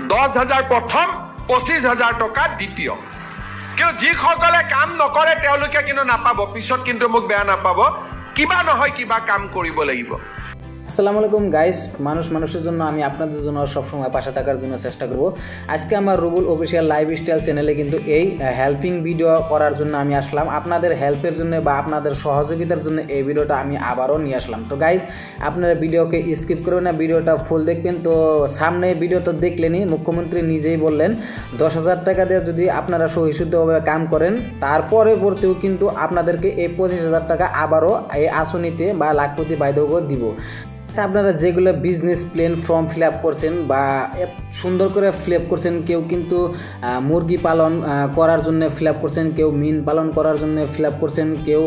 10,000 প্ৰথম 25,000 টকা দ্বিতীয় কিন্তু যিসকলে কাম নকৰে তেওঁলোকে কিন্তু নাপাব পিছত কিন্তু মোক বেয়া নাপাব কিবা নহয় কিবা কাম কৰিব লাগিব আসসালামু আলাইকুম গাইস মানুষের জন্য আমি আপনাদের জন্য সব সময় পাশে থাকার জন্য চেষ্টা করব আজকে আমার রুবুল অফিশিয়াল লাইফস্টাইল চ্যানেলে কিন্তু এই হেল্পিং ভিডিও করার জন্য আমি আসলাম আপনাদের হেল্পের জন্য বা আপনাদের সহযোগিতার জন্য এই ভিডিওটা আমি আবারও নিয়ে আসলাম তো গাইস আপনারা ভিডিওকে স্কিপ করবেন না ভিডিওটা ফুল দেখবেন তো সামনে ভিডিও তো দেখলেনই মুখ্যমন্ত্রী নিজেই বললেন 10,000 টাকা দিয়ে যদি আপনারা সহিষ্ণুভাবে কাম করেন তারপরে পরতেও কিন্তু আপনাদেরকে এই 25,000 টাকা আবারও এই আসনিতে বা লাখপতি বাইদেও দিব আপনারা যেগুলো business plan form fill up করছেন বা সুন্দর করে ফিল আপ করছেন কেউ কিন্তু মুরগি পালন করার জন্য ফিল আপ করছেন কেউ মিন পালন করার জন্য ফিল আপ করছেন কেউ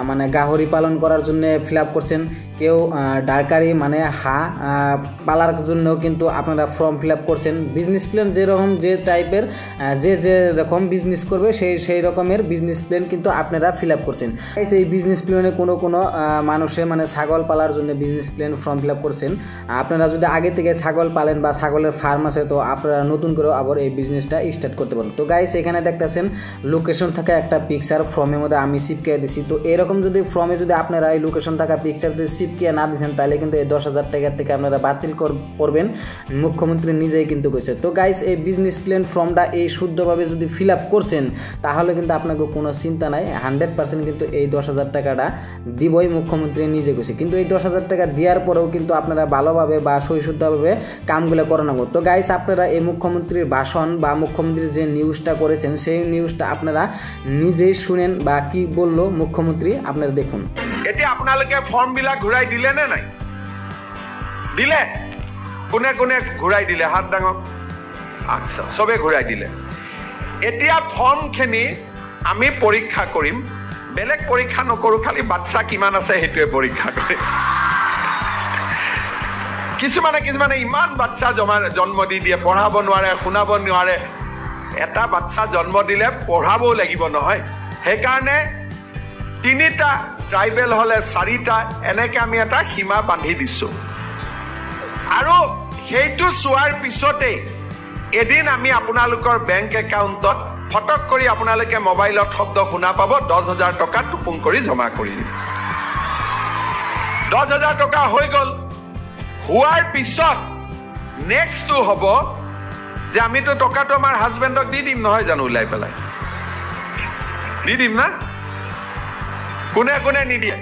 মানে গাহরি পালন করার জন্য ফিল আপ করছেন কেউ ডারকারি মানে পালার জন্য কিন্তু আপনারা ফর্ম ফিল আপ করছেন বিজনেস প্ল্যান যেরকম যে টাইপের যে রকম বিজনেস করবে সেই রকমের বিজনেস প্ল্যান কিন্তু আপনারা ফিল আপ করছেন এই বিজনেস প্ল্যানে কোনো মানুষে মানে ছাগল পালার জন্য business plan form fill up করছেন আপনারা যদি আগে থেকে ছাগল পালেন বা ছাগলের ফার্ম আছে তো আপনারা নতুন করে আবার এই বিজনেসটা স্টার্ট করতে পারেন তো গাইস এখানে দেখতেছেন লোকেশন থাকা একটা পিকচার ফর্মের মধ্যে আমি চিপকে দিছি তো এরকম যদি ফর্মে যদি আপনারা এই লোকেশন থাকা পিকচার যদি চিপকে না দিয়েছেন তাহলে কিন্তু এই 10,000 টাকা থেকে আপনারা বাতিল করবেন মুখ্যমন্ত্রী নিজেই কিন্তু কইছে তো গাইস এই বিজনেস প্ল্যান ফর্মটা এই শুদ্ধভাবে যদি ফিল আপ করছেন তাহলে কিন্তু আপনাকে কোনো চিন্তা নাই 100% কিন্তু এই 10,000 টাকাটা দিবই মুখ্যমন্ত্রী নিজে কইছে কিন্তু এই 10,000 টাকা দেওয়ার পরেও কিন্তু আপনারা ভালোভাবে বা সহিষ্ণুভাবে কামগুলো করানো তো গাইস আপনারা এই মুখ্যমন্ত্রীর ভাষণ বা মুখ্যমন্ত্রী যে নিউজটা করেছেন সেই নিউজটা আপনারা নিজেই শুনেন বা কি বললো মুখ্যমন্ত্রী আপনারা দেখুন এতিয়া আপোনালোকে ফর্ম বিলাক ঘূৰাই দিলে নে নাই দিলে কোনে কোনে ঘূৰাই দিলে হাত ডাঙৰ আচ্ছা সবে ঘূৰাই দিলে এতিয়া ফৰ্মখিনি আমি পৰীক্ষা কৰিম বেলেগ পৰীক্ষা নকৰো খালি বাচ্চা কিমান আছে হেতুৱে পৰীক্ষা কৰিম কিছুমানে ইমান বাচ্চা জন্ম দি দিয়ে পঢ়াব নোৱাৰে শুনাব নোৱাৰে এটা বাচ্চা জন্ম দিলে পঢ়াবও লাগিব নহয় সেইকাৰণে 3টা ট্ৰাইবেল হলে 4টা এনেকৈ আমি এটা সীমা বান্ধি দিছোঁ আৰু সেইটো চোৱাৰ পিছতেই এদিন আমি আপোনালোকৰ বেংক একাউণ্টত ফটক কৰি আপোনালোকে মোবাইলত শব্দ শুনা পাব 10,000 টকা টুপুং কৰি জমা কৰি দিম 10,000 টকা হৈ গ'ল হোৱাৰ পিছত নেক্সটটো হ'ব যে আমিতো টকাটো আমাৰ হাজবেণ্ডক দি দিম নহয় জানো ওলাই পেলাই দি দিম না কোনে কোনে নিদিয়ে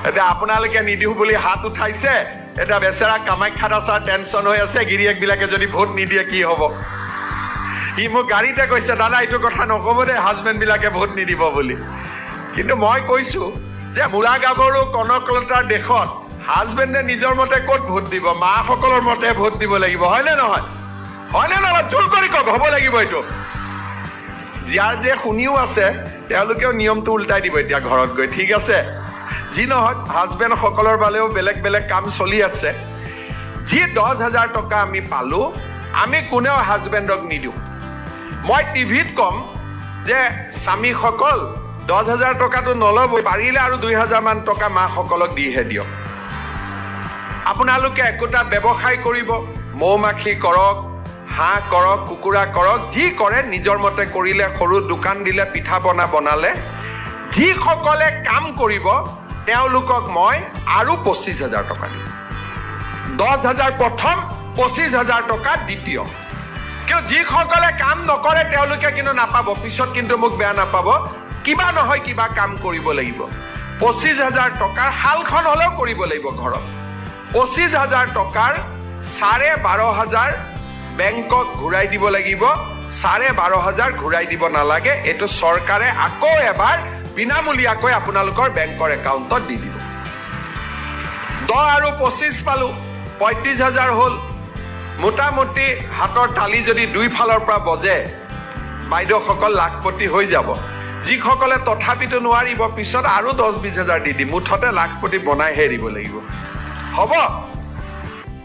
এতিয়া আপোনালোকে নিদিওঁ বুলি হাত উঠাইছে এটা বেচেৰা কামাখ্যাত আছাৰ টেনশ্যন হৈ আছে গিৰিয়েকবিলাকে যদি ভোট নিদিয়ে কি হ'ব সি মোক গাড়ীতে কৈছে দাদা এইটো কথা নক'ব দেই হাজবেণ্ডবিলাকে ভোট নিদিব বুলি কিন্তু মই কৈছোঁ যে মুৰা গাভৰু কনকলতাৰ দেশত হাজবেণ্ডে নিজৰ মতে ক'ত ভোট দিব মাসকলৰ মতে ভোট দিব লাগিব হয়নে নহয় জোৰ কৰি কওক হ'ব লাগিব এইটো যাৰ যে শুনিও আছে তেওঁলোকেও নিয়মটো উল্টাই দিব এতিয়া ঘৰত গৈ ঠিক আছে যি নহয় হাজবেণ্ডসকলৰ বালেও বেলেগ বেলেগ কাম চলি আছে যি 10,000 টকা আমি পালোঁ আমি কোনেও হাজবেণ্ডক নিদিওঁ মই টিভিত ক'ম যে স্বামীসকল 10,000 টকাটো নল'ব পাৰিলে আৰু 2,000 মান টকা মাসকলক দিহে দিয়ক আপোনালোকে একোটা ব্যৱসায় কৰিব মৌমাখি কৰক হাঁহ কৰক কুকুৰা কৰক যি কৰে নিজৰ মতে কৰিলে সৰু দোকান দিলে পিঠা বনালে যিসকলে কাম কৰিব তেওঁলোকক মই আৰু 25,000 টকা দিম 10,000 প্ৰথম 25,000 টকা দ্বিতীয় কিন্তু যিসকলে কাম নকৰে তেওঁলোকে কিন্তু নাপাব পিছত কিন্তু মোক বেয়া নাপাব কিবা নহয় কিবা কাম কৰিব লাগিব 25,000 টকাৰ হালখন হ'লেও কৰিব লাগিব ঘৰত 25,000 টকাৰ 12,500 বেংকক ঘূৰাই দিব লাগিব 12,500 ঘূৰাই দিব নালাগে এইটো চৰকাৰে আকৌ এবাৰ বিনামূলীয়াকৈ আপোনালোকৰ বেংকৰ একাউণ্টত দি দিব 10 আৰু 25 পালোঁ 35,000 হ'ল মোটামুটি হাতৰ তালি যদি দুই ফালৰ পৰা বজে বাইদেউসকল লাখপতি হৈ যাব যিসকলে তথাপিতো নোৱাৰিব পিছত আৰু 10-20,000 দি দিম মুঠতে লাখপতি বনাইহে দিব লাগিব হ'ব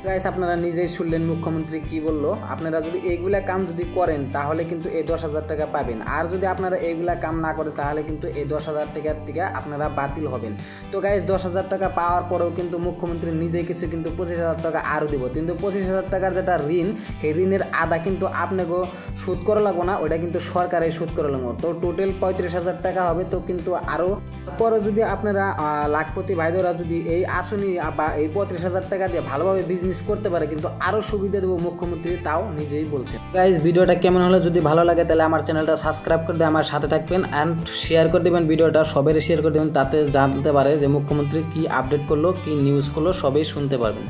গাইস আপনারা নিজেই শুনলেন মুখ্যমন্ত্রী কি বললো। আপনারা যদি এইগুলা কাম যদি করেন তাহলে কিন্তু এই 10,000 টাকা পাবেন, আর যদি আপনারা এইগুলা কাম না করেন তাহলে কিন্তু এই 10,000 টাকার থেকে আপনারা বাতিল হবেন। তো গাইস 10,000 টাকা পাওয়ার পরেও কিন্তু মুখ্যমন্ত্রী নিজেই কিছু কিন্তু 25,000 টাকা আরও দিব, কিন্তু 25,000 টাকার যেটা ঋণ, সেই ঋণের আদা কিন্তু আপনাকেও সুদ করা লাগবো না, ওইটা কিন্তু সরকারের সুদ করা লাগবো। তো টোটাল 35,000 টাকা হবে। তো কিন্তু আরও পরে যদি আপনারা লাখপতি ভাইদেরা যদি এই আসনি বা এই 35,000 টাকা দিয়ে ভালোভাবে বিজনেস করতে পারে, কিন্তু আরও সুবিধা দেবো মুখ্যমন্ত্রী, তাও নিজেই বলছেন। গাইজ ভিডিওটা কেমন হলো, যদি ভালো লাগে তাহলে আমার চ্যানেলটা সাবস্ক্রাইব করে দিয়ে আমার সাথে থাকবেন অ্যান্ড শেয়ার করে দেবেন ভিডিওটা, সবাই শেয়ার করে দেবেন, তাতে জানতে পারে যে মুখ্যমন্ত্রী কি আপডেট করলো, কি নিউজ করলো, সবাই শুনতে পারবেন।